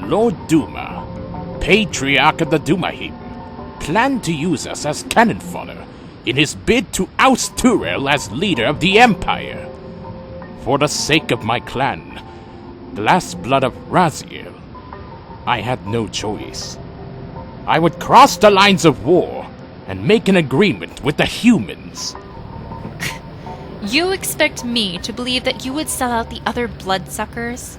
Lord Dumah, Patriarch of the Dumahim, planned to use us as cannon fodder in his bid to oust Turel as leader of the Empire. For the sake of my clan, the last blood of Raziel, I had no choice. I would cross the lines of war and make an agreement with the humans. You expect me to believe that you would sell out the other bloodsuckers?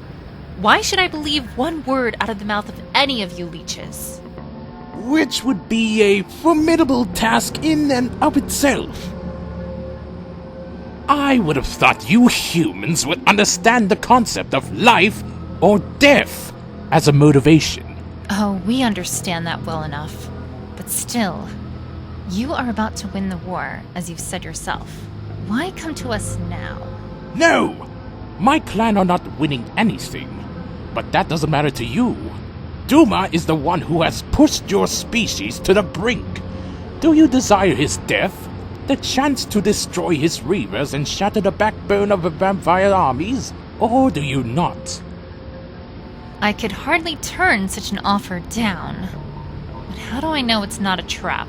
Why should I believe one word out of the mouth of any of you leeches? Which would be a formidable task in and of itself. I would have thought you humans would understand the concept of life or death as a motivation. Oh, we understand that well enough. But still, you are about to win the war, as you've said yourself. Why come to us now? No! My clan are not winning anything. But that doesn't matter to you. Dumah is the one who has pushed your species to the brink. Do you desire his death? The chance to destroy his reavers and shatter the backbone of the vampire armies? Or do you not? I could hardly turn such an offer down. But how do I know it's not a trap?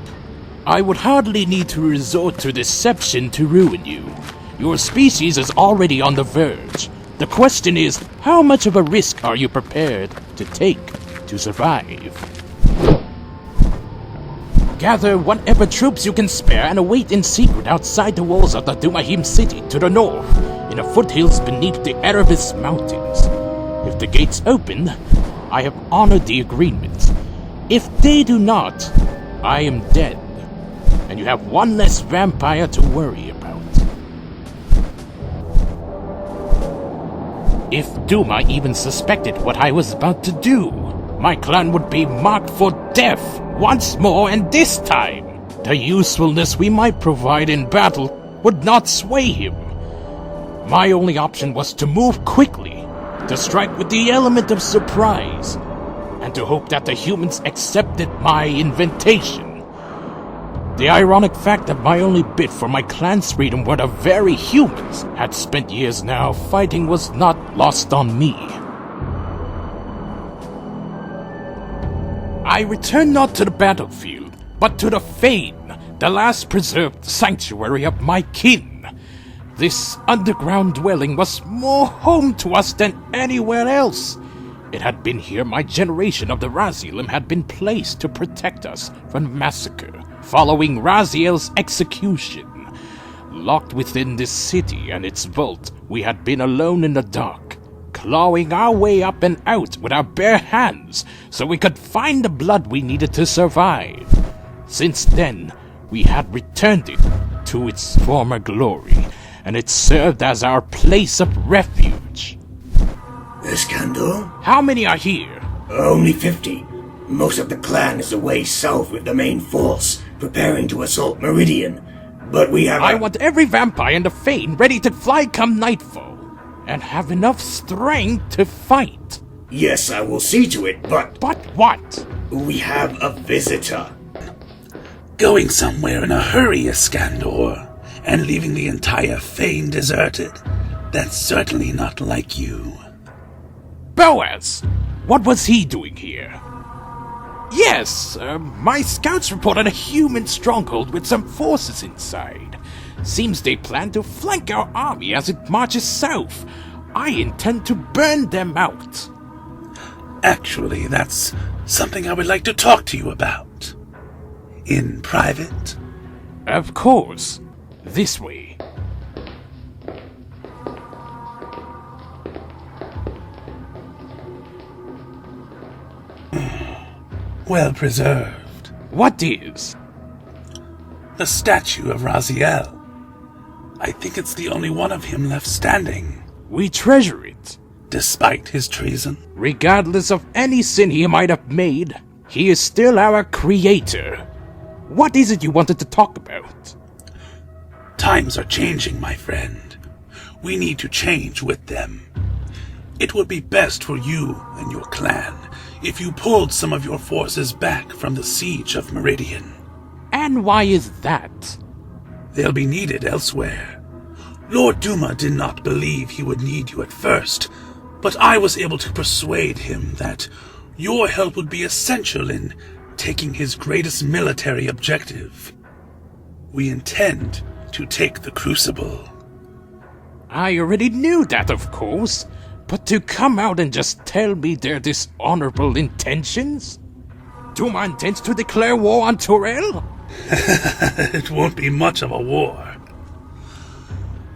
I would hardly need to resort to deception to ruin you. Your species is already on the verge. The question is, how much of a risk are you prepared to take to survive? Gather whatever troops you can spare and await in secret outside the walls of the Dumahim city to the north, in the foothills beneath the Erebus Mountains. If the gates open, I have honored the agreement. If they do not, I am dead, and you have one less vampire to worry about. If Dumah even suspected what I was about to do, my clan would be marked for death once more, and this time, the usefulness we might provide in battle would not sway him. My only option was to move quickly, to strike with the element of surprise, and to hope that the humans accepted my invitation. The ironic fact that my only bid for my clan's freedom were the very humans had spent years now fighting was not lost on me. I return not to the battlefield, but to the Fane, the last preserved sanctuary of my kin. This underground dwelling was more home to us than anywhere else. It had been here my generation of the Raziel had been placed to protect us from massacre following Raziel's execution. Locked within this city and its vault, we had been alone in the dark, clawing our way up and out with our bare hands so we could find the blood we needed to survive. Since then, we had returned it to its former glory, and it served as our place of refuge. Eskandor? How many are here? Only 50. Most of the clan is away south with the main force, preparing to assault Meridian. But we have I want every vampire in the Fane ready to fly come nightfall, and have enough strength to fight. Yes, I will see to it, but... But what? We have a visitor. Going somewhere in a hurry, Eskandor, and leaving the entire Fane deserted. That's certainly not like you. Boaz! What was he doing here? Yes, my scouts reported a human stronghold with some forces inside. Seems they plan to flank our army as it marches south. I intend to burn them out. Actually, that's something I would like to talk to you about. In private? Of course. This way. Well preserved. What is? The statue of Raziel. I think it's the only one of him left standing. We treasure it. Despite his treason? Regardless of any sin he might have made, he is still our creator. What is it you wanted to talk about? Times are changing, my friend. We need to change with them. It would be best for you and your clan if you pulled some of your forces back from the siege of Meridian. And why is that? They'll be needed elsewhere. Lord Dumah did not believe he would need you at first, but I was able to persuade him that Your help would be essential in taking his greatest military objective. We intend to take the Crucible. I already knew that, of course, but to come out and just tell me their dishonorable intentions? Dumah intends to declare war on Torel? It won't be much of a war.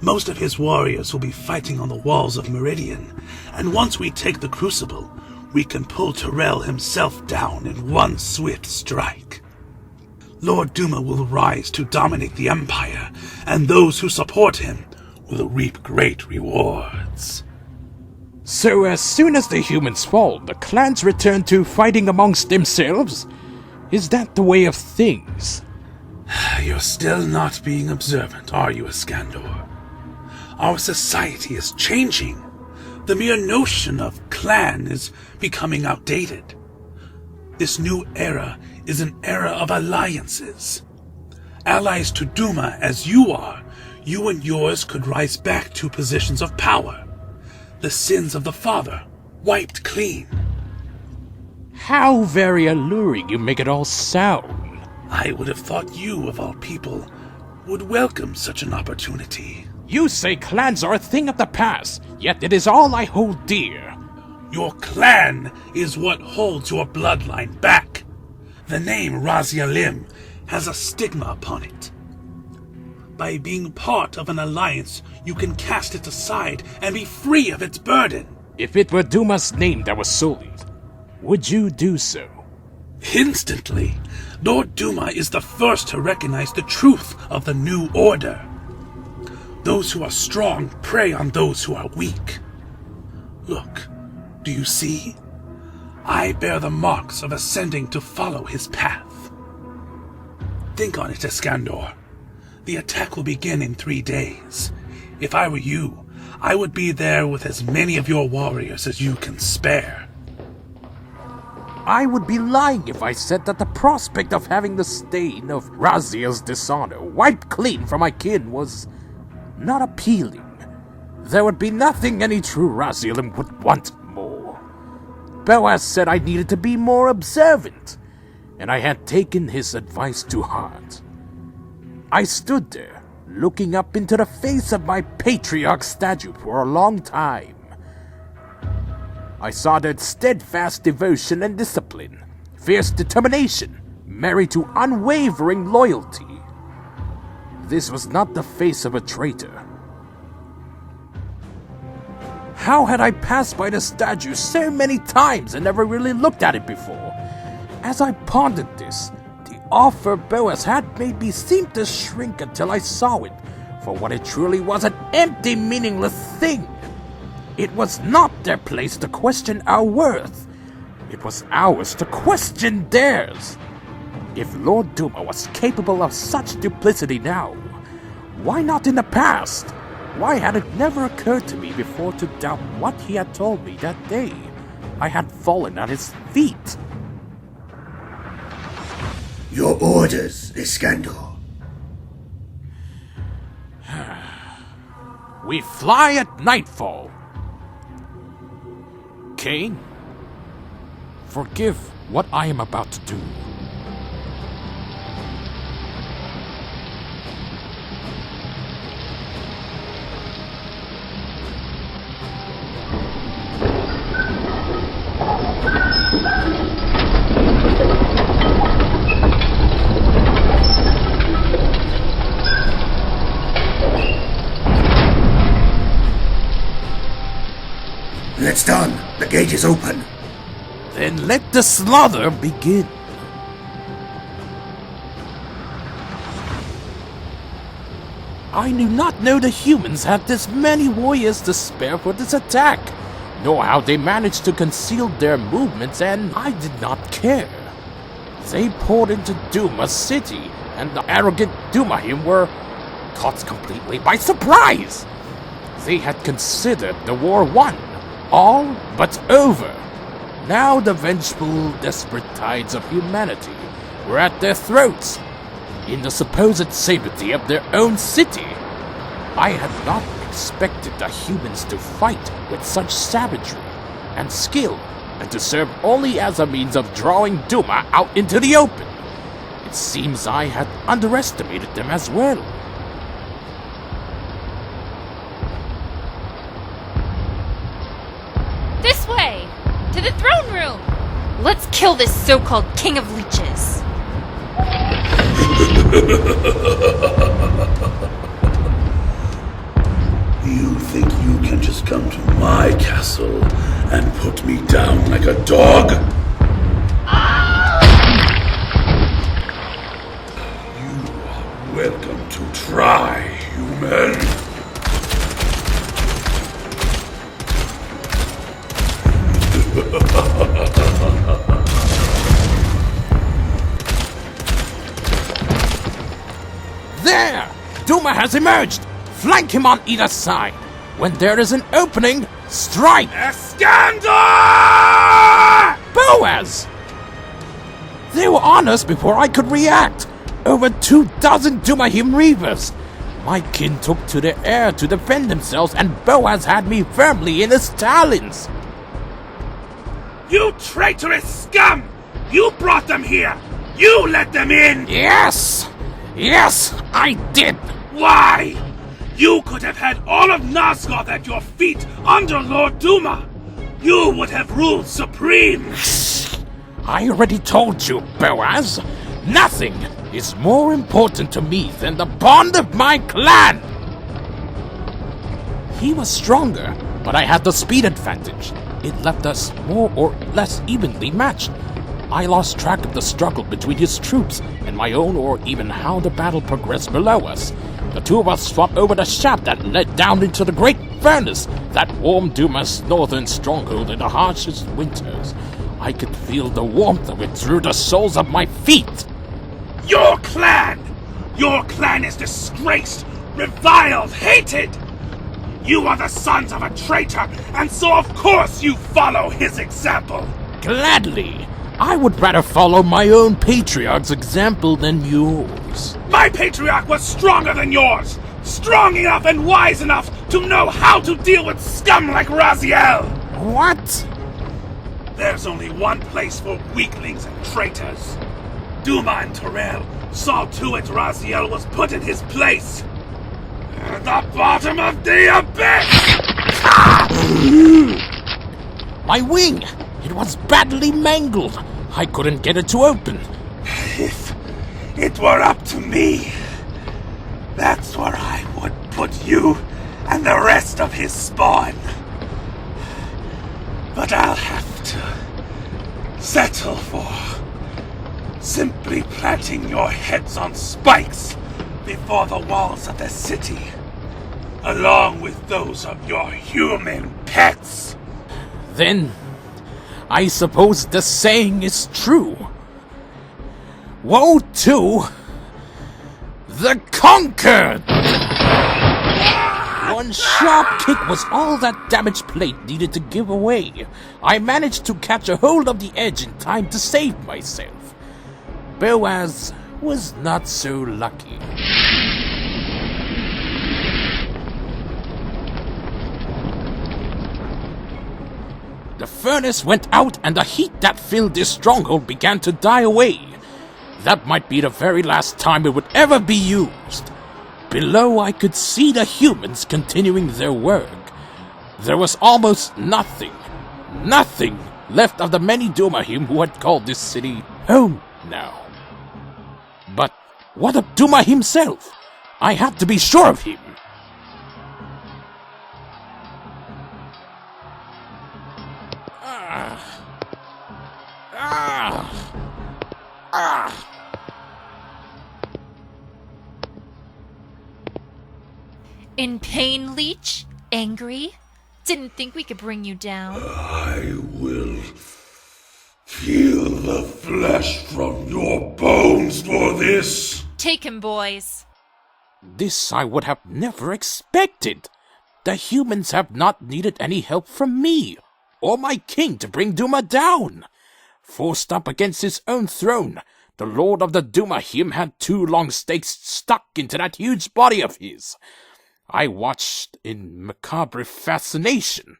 Most of his warriors will be fighting on the walls of Meridian, and once we take the Crucible, we can pull Torel himself down in one swift strike. Lord Dumah will rise to dominate the Empire, and those who support him will reap great rewards. So as soon as the humans fall, the clans return to fighting amongst themselves? Is that the way of things? You're still not being observant, are you, Eskandor? Our society is changing. The mere notion of clan is becoming outdated. This new era is an era of alliances. Allies to Dumah as you are, you and yours could rise back to positions of power. The sins of the father wiped clean. How very alluring you make it all sound. I would have thought you, of all people, would welcome such an opportunity. You say clans are a thing of the past, yet it is all I hold dear. Your clan is what holds your bloodline back. The name Razialim has a stigma upon it. By being part of an alliance, you can cast it aside and be free of its burden. If it were Dumah's name that was sullied, would you do so? Instantly. Lord Dumah is the first to recognize the truth of the new order. Those who are strong prey on those who are weak. Look, do you see? I bear the marks of ascending to follow his path. Think on it, Eskandor. The attack will begin in 3 days. If I were you, I would be there with as many of your warriors as you can spare. I would be lying if I said that the prospect of having the stain of Raziel's dishonor wiped clean from my kin was not appealing. There would be nothing any true Razielim would want more. Boaz said I needed to be more observant, and I had taken his advice to heart. I stood there, looking up into the face of my patriarch statue for a long time. I saw their steadfast devotion and discipline, fierce determination, married to unwavering loyalty. This was not the face of a traitor. How had I passed by the statue so many times and never really looked at it before? As I pondered this, the offer Boaz had made me seem to shrink until I saw it for what it truly was, an empty, meaningless thing. It was not their place to question our worth. It was ours to question theirs. If Lord Dumah was capable of such duplicity now, why not in the past? Why had it never occurred to me before to doubt what he had told me that day I had fallen at his feet? Your orders, Eskandor. We fly at nightfall. Cain, forgive what I am about to do. It's done. The gate is open. Then let the slaughter begin. I do not know the humans had this many warriors to spare for this attack, nor how they managed to conceal their movements, and I did not care. They poured into Dumah's city, and the arrogant Dumahim were caught completely by surprise. They had considered the war won, all but over. Now the vengeful, desperate tides of humanity were at their throats, in the supposed safety of their own city. I had not expected the humans to fight with such savagery and skill and to serve only as a means of drawing Dumah out into the open. It seems I had underestimated them as well. This way! To the throne room! Let's kill this so-called king of leeches. You think you can just come to my castle and put me down like a dog? You are welcome to try, human. There! Dumah has emerged! Flank him on either side! When there is an opening, strike! Eskandor! Boaz! They were on us before I could react! Over 24 Dumahim Reavers! My kin took to the air to defend themselves, and Boaz had me firmly in his talons! You traitorous scum! You brought them here! You let them in! Yes! Yes, I did! Why? You could have had all of Nosgoth at your feet under Lord Dumah! You would have ruled supreme! I already told you, Boaz! Nothing is more important to me than the bond of my clan! He was stronger, but I had the speed advantage. It left us more or less evenly matched. I lost track of the struggle between his troops and my own, or even how the battle progressed below us. The two of us fought over the shaft that led down into the great furnace that warmed Dumah's northern stronghold in the harshest winters. I could feel the warmth of it through the soles of my feet. Your clan! Your clan is disgraced, reviled, hated! You are the sons of a traitor, and so of course you follow his example! Gladly! I would rather follow my own patriarch's example than yours. My patriarch was stronger than yours! Strong enough and wise enough to know how to deal with scum like Raziel! What? There's only one place for weaklings and traitors. Dumah and Terrell saw to it Raziel was put in his place. At the bottom of the abyss! My wing! It was badly mangled. I couldn't get it to open. If it were up to me, that's where I would put you and the rest of his spawn. But I'll have to settle for simply planting your heads on spikes before the walls of the city, along with those of your human pets. Then, I suppose the saying is true. Woe to the conquered! One sharp kick was all that damaged plate needed to give away. I managed to catch a hold of the edge in time to save myself. Boaz was not so lucky. The furnace went out and the heat that filled this stronghold began to die away. That might be the very last time it would ever be used. Below I could see the humans continuing their work. There was almost nothing left of the many Dumahim who had called this city home now. But what of Dumah himself? I had to be sure of him. In pain, Leech? Angry? Didn't think we could bring you down. I will peel the flesh from your bones for this. Take him, boys. This I would have never expected. The humans have not needed any help from me or my king to bring Dumah down. Forced up against his own throne, the Lord of the Dumahim had two long stakes stuck into that huge body of his. I watched in macabre fascination,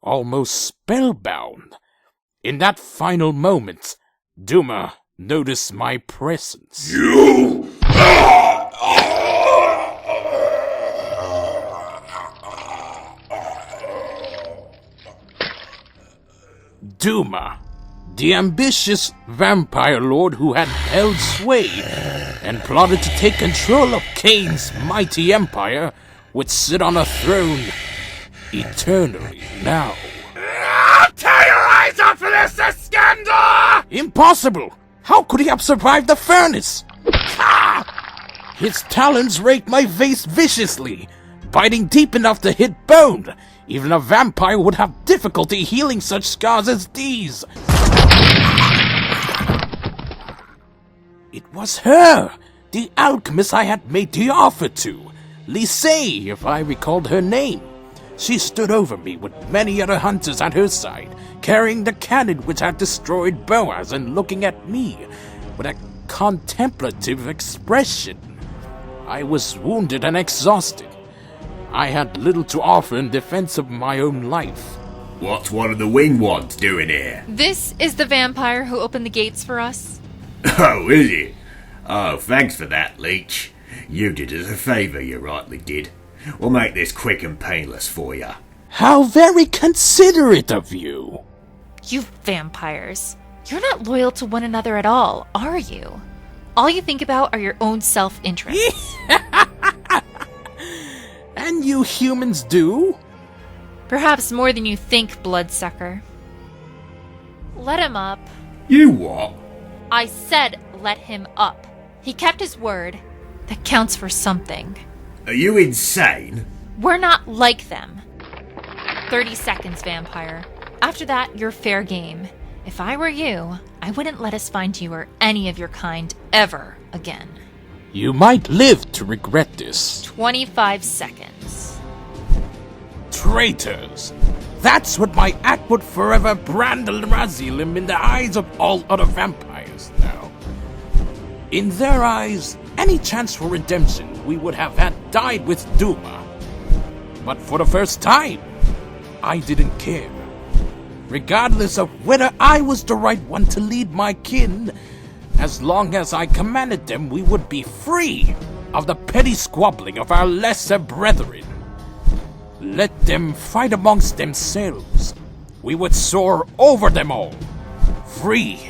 almost spellbound, In that final moment, Dumah noticed my presence. You! Dumah, the ambitious vampire lord who had held sway and plotted to take control of Kain's mighty empire, would sit on a throne eternally now. I'll tear your eyes out for this, Eskandor! Impossible! How could he have survived the furnace? Ah! His talons raked my face viciously, biting deep enough to hit bone. Even a vampire would have difficulty healing such scars as these. It was her, the alchemist I had made the offer to. Lisey, if I recalled her name. She stood over me with many other hunters at her side, carrying the cannon which had destroyed Boaz and looking at me with a contemplative expression. I was wounded and exhausted. I had little to offer in defense of my own life. What's one of the winged ones doing here? This is the vampire who opened the gates for us. Oh, is it? Oh, thanks for that, Leech. You did us a favour, you rightly did. We'll make this quick and painless for you. How very considerate of you. You vampires. You're not loyal to one another at all, are you? All you think about are your own self-interests. And you humans do? Perhaps more than you think, bloodsucker. Let him up. You what? I said let him up. He kept his word. That counts for something. Are you insane? We're not like them. 30 seconds, vampire. After that, you're fair game. If I were you, I wouldn't let us find you or any of your kind ever again. You might live to regret this. 25 seconds. Traitors! That's what my act would forever brand Razilim in the eyes of all other vampires now. In their eyes, any chance for redemption we would have had died with Dumah. But for the first time, I didn't care. Regardless of whether I was the right one to lead my kin, as long as I commanded them, we would be free of the petty squabbling of our lesser brethren. Let them fight amongst themselves. We would soar over them all, free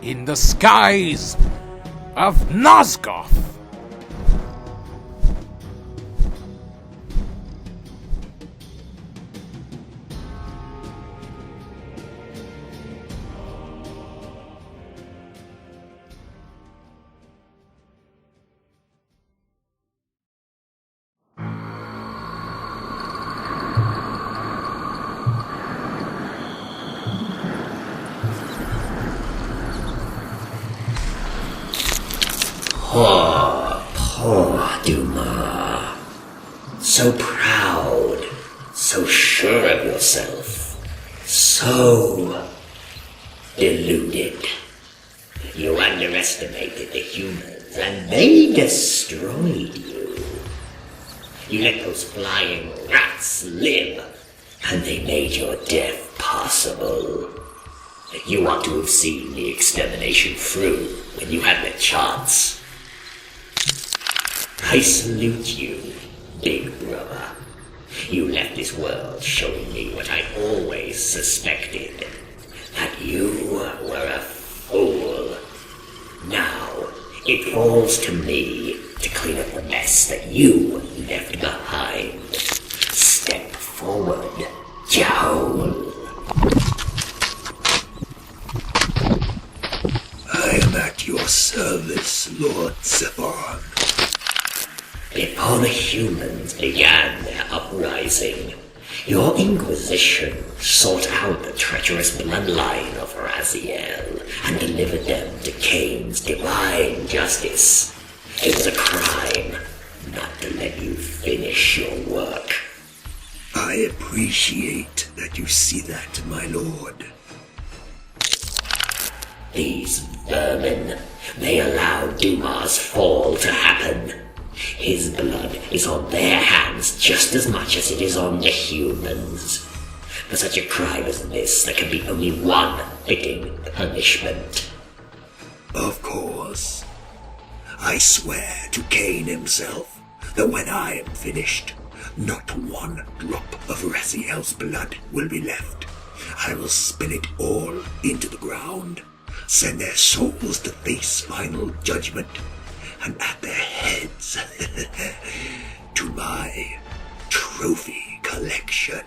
in the skies of Nosgoth. Poor Dumah. So proud, so sure of yourself, so deluded. You underestimated the humans, and they destroyed you. You let those flying rats live, and they made your death possible. You ought to have seen the extermination through when you had the chance. I salute you, big brother. You left this world showing me what I always suspected, that you were a fool. Now, it falls to me to clean up the mess that you left behind. Step forward, Jahol. I am at your service, Lord Zephyr. Before the humans began their uprising, your Inquisition sought out the treacherous bloodline of Raziel and delivered them to Kain's divine justice. It was a crime not to let you finish your work. I appreciate that you see that, my lord. These vermin, they allowed Dumah's fall to happen. His blood is on their hands just as much as it is on the humans. For such a crime as this, there can be only one fitting punishment. Of course. I swear to Cain himself that when I am finished, not one drop of Raziel's blood will be left. I will spill it all into the ground, send their souls to face final judgment, and add their heads to my trophy collection.